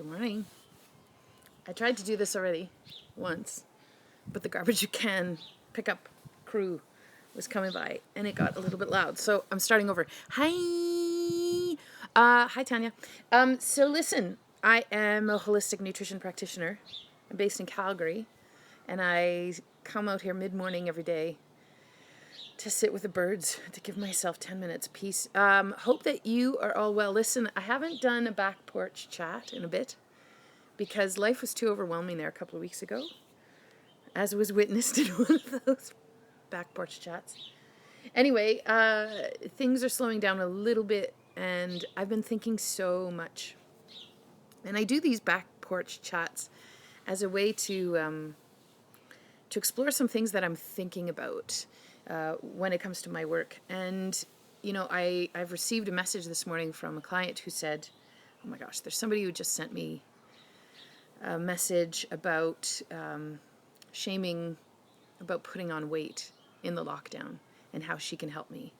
Good morning. I tried to do this already once, but the garbage can pickup crew was coming by and it got a little bit loud. So I'm starting over. Hi. Hi, Tanya. So listen, I am a holistic nutrition practitioner. I'm based in Calgary and I come out here mid-morning every day to sit with the birds, to give myself 10 minutes peace. Hope that you are all well. Listen, I haven't done a back porch chat in a bit because life was too overwhelming there a couple of weeks ago, as was witnessed in one of those back porch chats. Anyway, things are slowing down a little bit, and I've been thinking so much. And I do these back porch chats as a way to explore some things that I'm thinking about when it comes to my work. And, you know, I've received a message this morning from a client who said, oh my gosh, there's somebody who just sent me a message about shaming about putting on weight in the lockdown and how she can help me.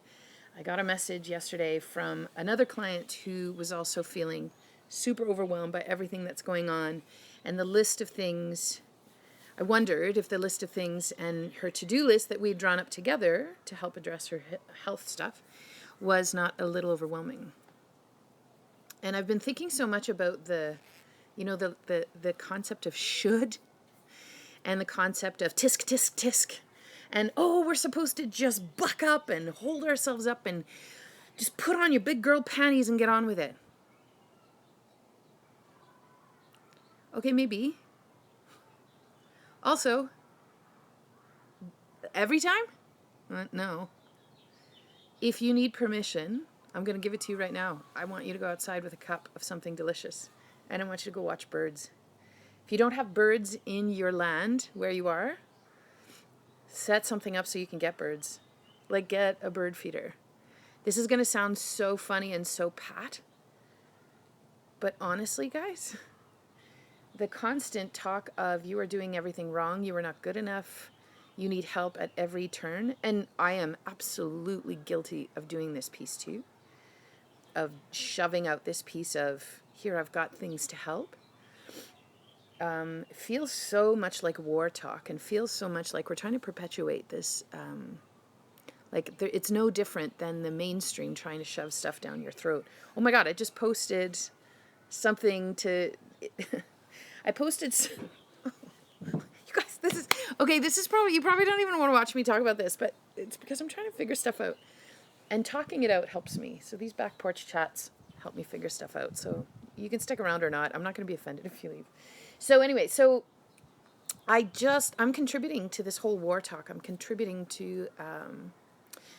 I got a message yesterday from another client who was also feeling super overwhelmed by everything that's going on, and the list of things, I wondered if the list of things and her to-do list that we'd drawn up together to help address her health stuff was not a little overwhelming. And I've been thinking so much about the concept of should and the concept of tisk, tisk, tisk. And, oh, we're supposed to just buck up and hold ourselves up and just put on your big girl panties and get on with it. Okay, maybe. Also, every time? No. If you need permission, I'm going to give it to you right now. I want you to go outside with a cup of something delicious. And I want you to go watch birds. If you don't have birds in your land where you are, set something up so you can get birds. Like, get a bird feeder. This is going to sound so funny and so pat. But honestly, guys, the constant talk of you are doing everything wrong, you are not good enough, you need help at every turn, and I am absolutely guilty of doing this piece too, of shoving out this piece of, here, I've got things to help. Feels so much like war talk and feels so much like we're trying to perpetuate this, it's no different than the mainstream trying to shove stuff down your throat. Oh my God, I just posted something to, I posted, you guys, this is probably, you probably don't even want to watch me talk about this, but it's because I'm trying to figure stuff out. And talking it out helps me. So these back porch chats help me figure stuff out. So you can stick around or not. I'm not going to be offended if you leave. So anyway, I'm contributing to this whole war talk. I'm contributing to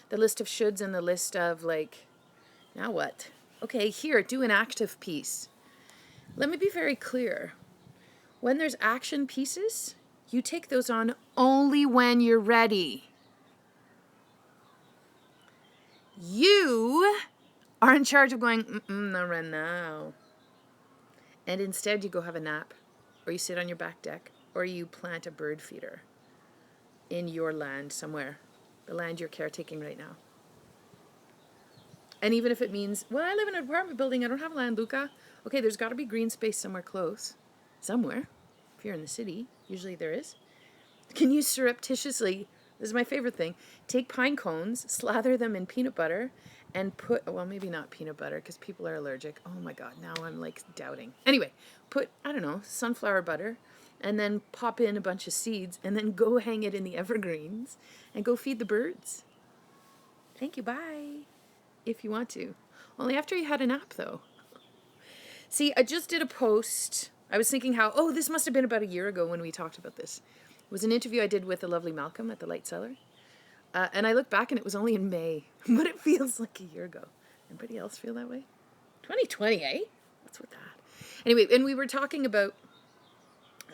the list of shoulds and the list of now what? Okay, here, do an active piece. Let me be very clear. When there's action pieces, you take those on only when you're ready. You are in charge of going, not right now. And instead you go have a nap, or you sit on your back deck, or you plant a bird feeder in your land somewhere, the land you're caretaking right now. And even if it means, well, I live in an apartment building, I don't have land, Luca. Okay, there's got to be green space somewhere close. Somewhere. If you're in the city, usually there is. Can you surreptitiously, this is my favorite thing, take pine cones, slather them in peanut butter, and well, maybe not peanut butter because people are allergic. Oh my God, now I'm doubting. Anyway, put, I don't know, sunflower butter, and then pop in a bunch of seeds, and then go hang it in the evergreens, and go feed the birds. Thank you, bye. If you want to. Only after you had a nap, though. See, I just did a post. I was thinking how, this must have been about a year ago when we talked about this. It was an interview I did with the lovely Malcolm at the Light Cellar. And I look back and it was only in May, but it feels like a year ago. Anybody else feel that way? 2020, eh? What's with that? Anyway, and we were talking about,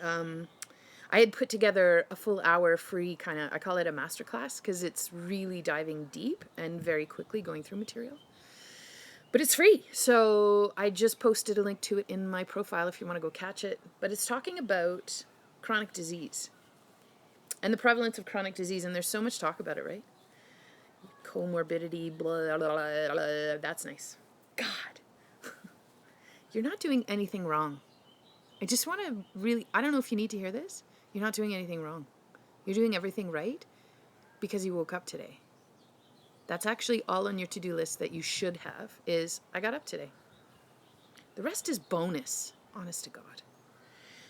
I had put together a full hour free I call it a masterclass because it's really diving deep and very quickly going through material. But it's free. So I just posted a link to it in my profile if you want to go catch it. But it's talking about chronic disease and the prevalence of chronic disease. And there's so much talk about it, right? Comorbidity, blah, blah, blah, blah. That's nice. God, you're not doing anything wrong. I just want to really, I don't know if you need to hear this. You're not doing anything wrong. You're doing everything right because you woke up today. That's actually all on your to-do list that you should have is, I got up today. The rest is bonus, honest to God.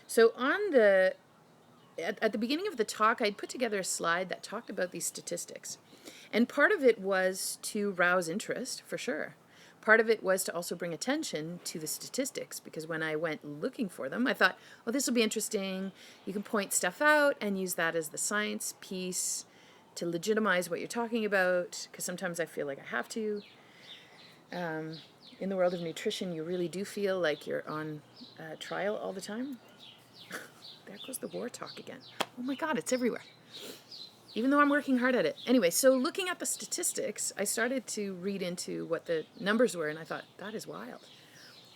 So at the beginning of the talk, I'd put together a slide that talked about these statistics. And part of it was to rouse interest, for sure. Part of it was to also bring attention to the statistics, because when I went looking for them, I thought, oh, this will be interesting. You can point stuff out and use that as the science piece to legitimize what you're talking about, because sometimes I feel like I have to. In the world of nutrition, you really do feel like you're on trial all the time. There goes the war talk again. Oh my God, it's everywhere. Even though I'm working hard at it. Anyway, so looking at the statistics, I started to read into what the numbers were, and I thought, that is wild.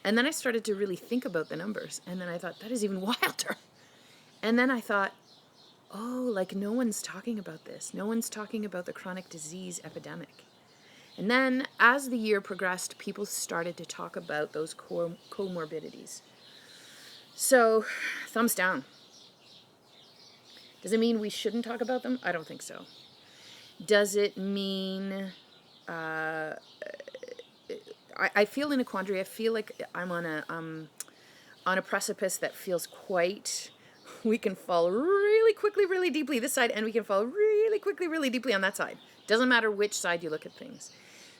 And then I started to really think about the numbers, and then I thought, that is even wilder. And then I thought, oh, like no one's talking about this. No one's talking about the chronic disease epidemic. And then as the year progressed, people started to talk about those comorbidities. So, thumbs down. Does it mean we shouldn't talk about them? I don't think so. Does it mean... I feel in a quandary. I feel like I'm on a precipice that feels quite... We can fall really quickly, really deeply this side, and we can fall really quickly, really deeply on that side. Doesn't matter which side you look at things.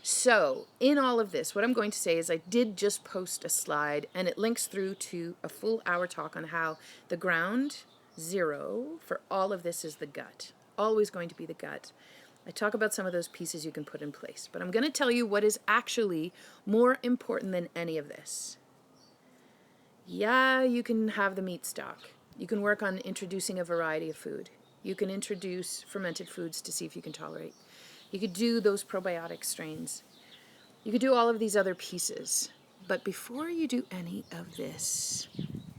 So, in all of this, what I'm going to say is I did just post a slide, and it links through to a full hour talk on how the ground zero for all of this is the gut. Always going to be the gut. I talk about some of those pieces you can put in place, but I'm going to tell you what is actually more important than any of this. Yeah, you can have the meat stock. You can work on introducing a variety of food. You can introduce fermented foods to see if you can tolerate. You could do those probiotic strains. You could do all of these other pieces. But before you do any of this,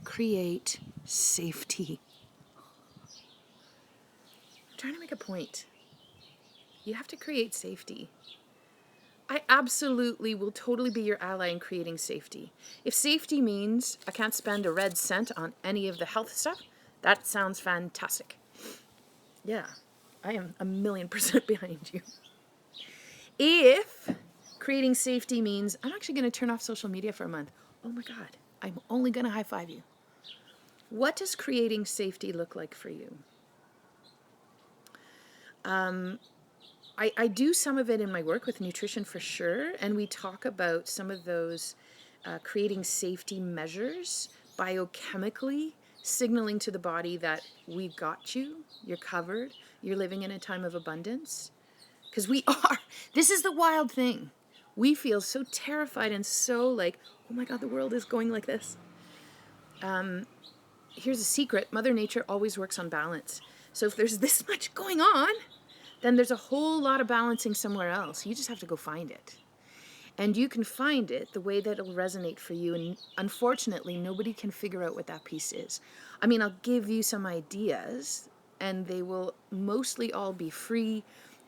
create safety. I'm trying to make a point. You have to create safety. I absolutely will totally be your ally in creating safety. If safety means I can't spend a red cent on any of the health stuff, that sounds fantastic. Yeah, I am 1,000,000% behind you. If creating safety means I'm actually going to turn off social media for a month, oh my God, I'm only going to high five you. What does creating safety look like for you? I do some of it in my work with nutrition for sure, and we talk about some of those creating safety measures biochemically, signaling to the body that we've got you, you're covered, you're living in a time of abundance. Because we are. This is the wild thing. We feel so terrified and so like, oh my God, the world is going like this. Here's a secret. Mother Nature always works on balance. So if there's this much going on, then there's a whole lot of balancing somewhere else. You just have to go find it. And you can find it the way that it'll resonate for you. And unfortunately, nobody can figure out what that piece is. I mean, I'll give you some ideas, and they will mostly all be free.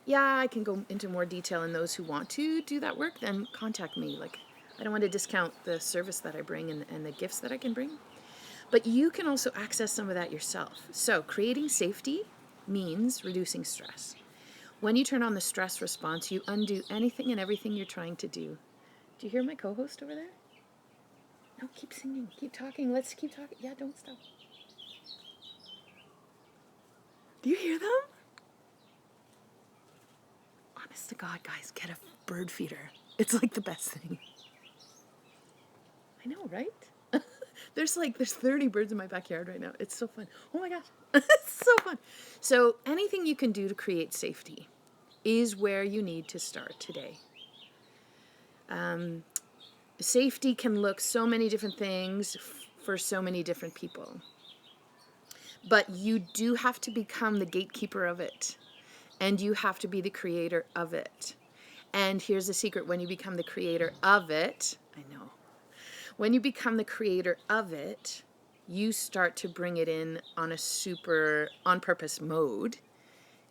Yeah, I can go into more detail, and those who want to do that work, then contact me. Like, I don't want to discount the service that I bring and the gifts that I can bring. But you can also access some of that yourself. So creating safety means reducing stress. When you turn on the stress response, you undo anything and everything you're trying to do. Do you hear my co-host over there? No, keep singing, keep talking. Let's keep talking. Yeah, don't stop. Do you hear them? Honest to God, guys, get a bird feeder. It's like the best thing. I know, right? There's 30 birds in my backyard right now. It's so fun. Oh my gosh. It's so fun. So anything you can do to create safety is where you need to start today. Safety can look so many different things for so many different people. But you do have to become the gatekeeper of it. And you have to be the creator of it. And here's the secret. When you become the creator of it, I know. When you become the creator of it, you start to bring it in on a super on-purpose mode.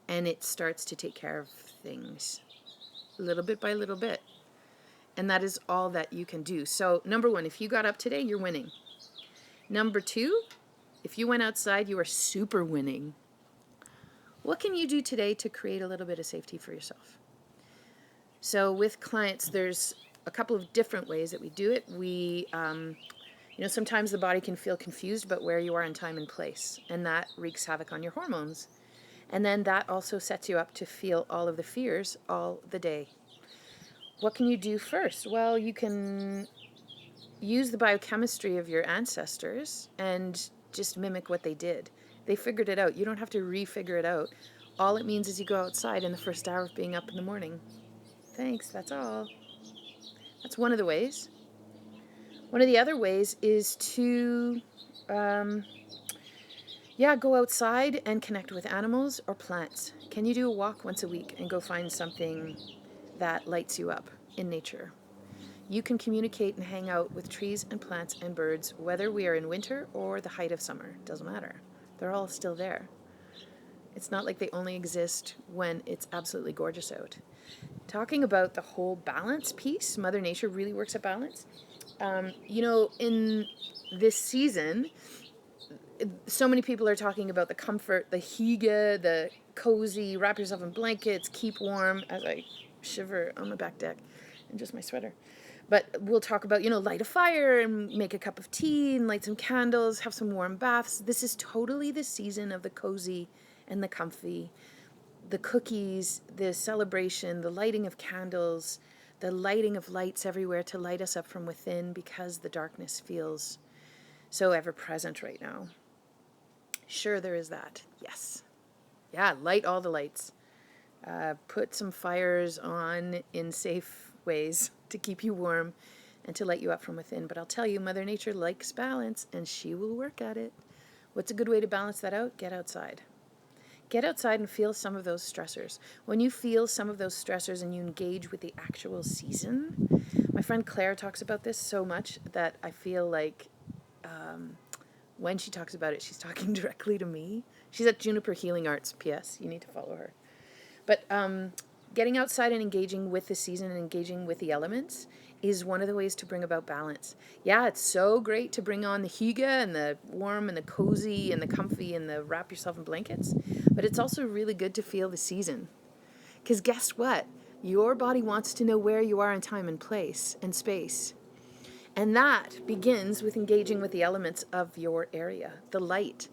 And it starts to take care of things little bit by little bit. And that is all that you can do. So, number one, if you got up today, you're winning. Number 2, if you went outside, you are super winning. What can you do today to create a little bit of safety for yourself? So with clients, there's a couple of different ways that we do it. Sometimes the body can feel confused about where you are in time and place, and that wreaks havoc on your hormones. And then that also sets you up to feel all of the fears all the day. What can you do first? Well, you can use the biochemistry of your ancestors and just mimic what they did. They figured it out. You don't have to re-figure it out. All it means is you go outside in the first hour of being up in the morning. Thanks, that's all. That's one of the ways. One of the other ways is to go outside and connect with animals or plants. Can you do a walk once a week and go find something that lights you up in nature? You can communicate and hang out with trees and plants and birds, whether we are in winter or the height of summer. Doesn't matter. They're all still there. It's not like they only exist when it's absolutely gorgeous out. Talking about the whole balance piece, Mother Nature really works at balance. In this season, so many people are talking about the comfort, the hygge, the cozy, wrap yourself in blankets, keep warm, as I shiver on the back deck in just my sweater. But we'll talk about, light a fire and make a cup of tea and light some candles, have some warm baths. This is totally the season of the cozy and the comfy, the cookies, the celebration, the lighting of candles, the lighting of lights everywhere to light us up from within because the darkness feels so ever present right now. Sure, there is that. Yes. Yeah, light all the lights. Put some fires on in safe ways to keep you warm and to light you up from within. But I'll tell you, Mother Nature likes balance and she will work at it. What's a good way to balance that out? Get outside. Get outside and feel some of those stressors. When you feel some of those stressors and you engage with the actual season, my friend Claire talks about this so much that I feel like when she talks about it, she's talking directly to me. She's at Juniper Healing Arts, P.S. You need to follow her. But getting outside and engaging with the season and engaging with the elements is one of the ways to bring about balance. Yeah, it's so great to bring on the hygge and the warm and the cozy and the comfy and the wrap yourself in blankets, but it's also really good to feel the season. Because guess what? Your body wants to know where you are in time and place and space. And that begins with engaging with the elements of your area, the light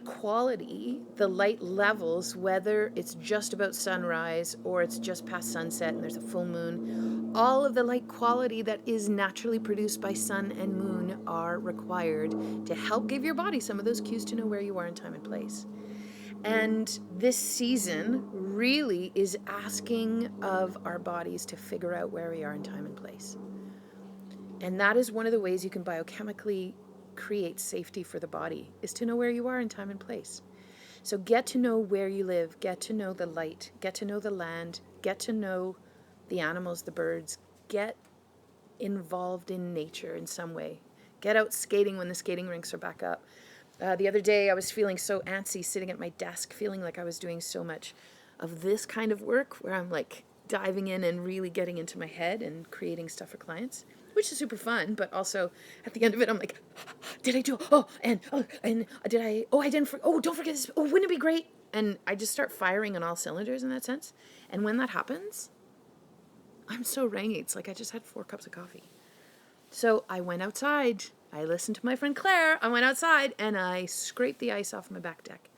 quality, the light levels, whether it's just about sunrise or it's just past sunset and there's a full moon, all of the light quality that is naturally produced by sun and moon are required to help give your body some of those cues to know where you are in time and place. And this season really is asking of our bodies to figure out where we are in time and place. And that is one of the ways you can biochemically create safety for the body, is to know where you are in time and place. So get to know where you live, get to know the light, get to know the land, get to know the animals, the birds, get involved in nature in some way. Get out skating when the skating rinks are back up. The other day I was feeling so antsy sitting at my desk, feeling like I was doing so much of this kind of work where I'm like diving in and really getting into my head and creating stuff for clients, which is super fun, but also at the end of it, I'm like, did I do, did I, I didn't, don't forget this, wouldn't it be great? And I just start firing on all cylinders in that sense. And when that happens, I'm so rangy. It's like I just had 4 cups of coffee. So I went outside. I listened to my friend Claire. I went outside and I scraped the ice off my back deck.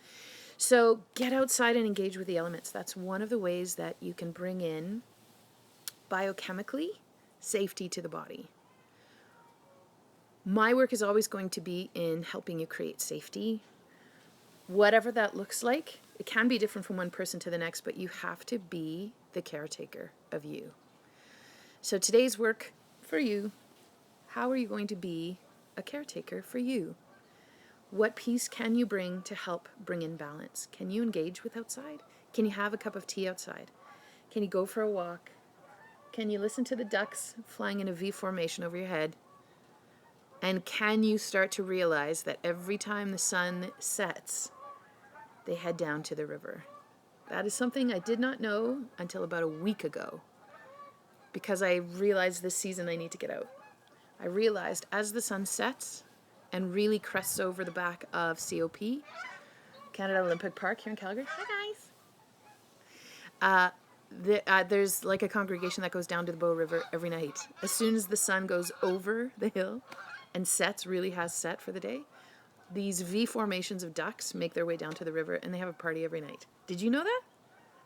So get outside and engage with the elements. That's one of the ways that you can bring in biochemically safety to the body. My work is always going to be in helping you create safety. Whatever that looks like, it can be different from one person to the next, but you have to be the caretaker of you. So today's work for you, how are you going to be a caretaker for you? What piece can you bring to help bring in balance? Can you engage with outside? Can you have a cup of tea outside? Can you go for a walk? Can you listen to the ducks flying in a V formation over your head? And can you start to realize that every time the sun sets, they head down to the river? That is something I did not know until about a week ago, because I realized this season I need to get out. I realized as the sun sets and really crests over the back of COP, Canada Olympic Park here in Calgary. Hi, guys. There's like a congregation that goes down to the Bow River every night. As soon as the sun goes over the hill and sets, really has set for the day, these V formations of ducks make their way down to the river, and they have a party every night. Did you know that?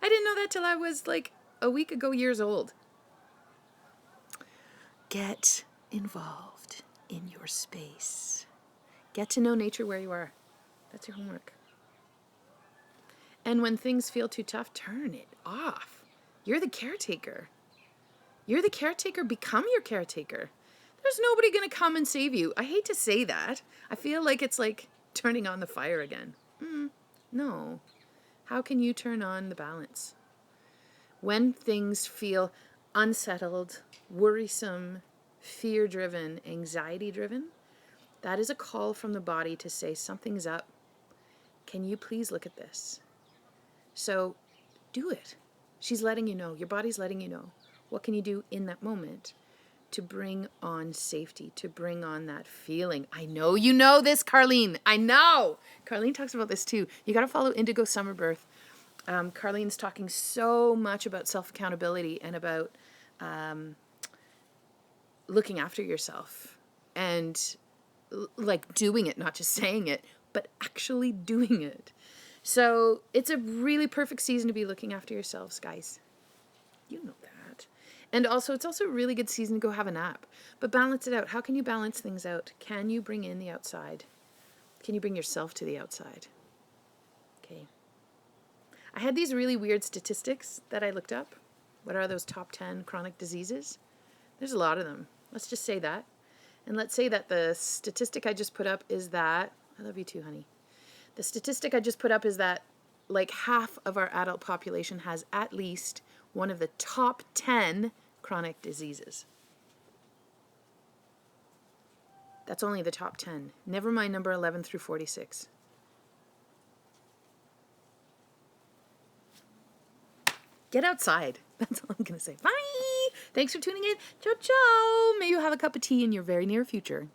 I didn't know that till I was like a week ago years old. Get involved in your space. Get to know nature where you are. That's your homework. And when things feel too tough, turn it off. You're the caretaker. You're the caretaker. Become your caretaker. There's nobody going to come and save you. I hate to say that. I feel like it's like turning on the fire again. No. How can you turn on the balance? When things feel unsettled, worrisome, fear-driven, anxiety-driven, that is a call from the body to say something's up. Can you please look at this? So do it. She's letting you know. Your body's letting you know. What can you do in that moment to bring on safety, to bring on that feeling? I know you know this, Carlene. I know. Carlene talks about this too. You got to follow Indigo Summer Birth. Carlene's talking so much about self-accountability and about looking after yourself and like doing it, not just saying it, but actually doing it. So it's a really perfect season to be looking after yourselves, guys. You know that. And also, it's also a really good season to go have a nap. But balance it out. How can you balance things out? Can you bring in the outside? Can you bring yourself to the outside? Okay. I had these really weird statistics that I looked up. What are those top 10 chronic diseases? There's a lot of them. Let's just say that. And let's say that the statistic I just put up is that, I love you too, honey. The statistic I just put up is that like half of our adult population has at least one of the top 10 chronic diseases. That's only the top 10. Never mind number 11 through 46. Get outside. That's all I'm going to say. Bye. Thanks for tuning in. Ciao, ciao. May you have a cup of tea in your very near future.